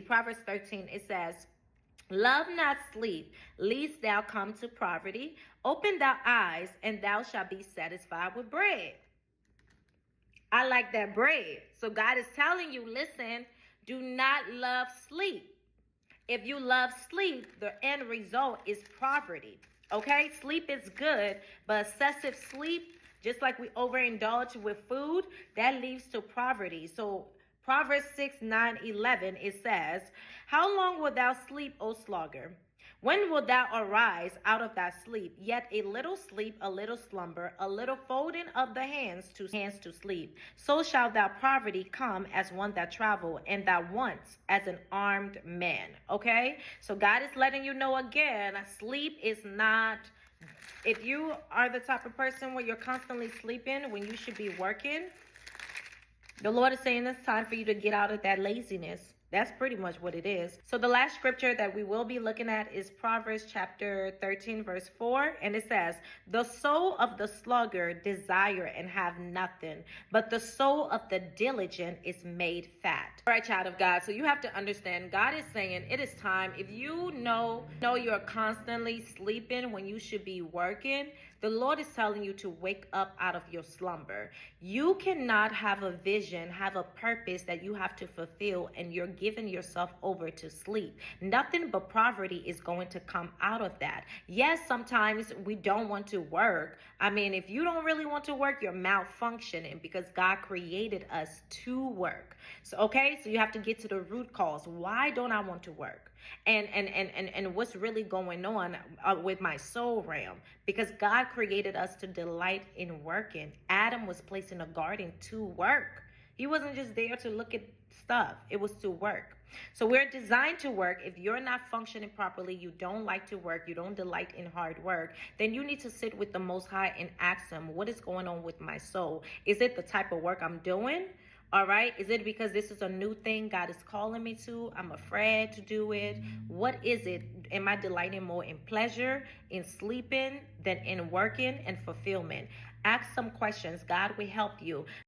Proverbs 13, it says, love not sleep, lest thou come to poverty. Open thou eyes, and thou shalt be satisfied with bread. I like that bread. So God is telling you, listen, do not love sleep. If you love sleep, the end result is poverty. Okay? Sleep is good, but excessive sleep, just like we overindulge with food, that leads to poverty. So Proverbs 6:9-11, it says, how long wilt thou sleep, O sluggard? When wilt thou arise out of thy sleep? Yet a little sleep, a little slumber, a little folding of the hands to sleep. So shall thy poverty come as one that travel, and thy wants as an armed man. Okay? So God is letting you know again, sleep is not... If you are the type of person where you're constantly sleeping when you should be working, the Lord is saying it's time for you to get out of that laziness. That's pretty much what it is. So the last scripture that we will be looking at is Proverbs chapter 13, verse 4. And it says, the soul of the sluggard desire and have nothing, but the soul of the diligent is made fat. All right, child of God. So you have to understand, God is saying it is time. If you know you're constantly sleeping when you should be working, the Lord is telling you to wake up out of your slumber. You cannot have a vision, have a purpose that you have to fulfill, and you're giving yourself over to sleep. Nothing but poverty is going to come out of that. Yes, sometimes we don't want to work. I mean, if you don't really want to work, you're malfunctioning, because God created us to work. So, okay, so you have to get to the root cause. Why don't I want to work? And what's really going on with my soul realm? Because God created us to delight in working. Adam was placed in a garden to work. He wasn't just there to look at stuff. It was to work. So we're designed to work. If you're not functioning properly, you don't like to work, you don't delight in hard work, then you need to sit with the Most High and ask him, what is going on with my soul? Is it the type of work I'm doing? All right. Is it because this is a new thing God is calling me to? I'm afraid to do it. What is it? Am I delighting more in pleasure, in sleeping, than in working and fulfillment? Ask some questions. God will help you.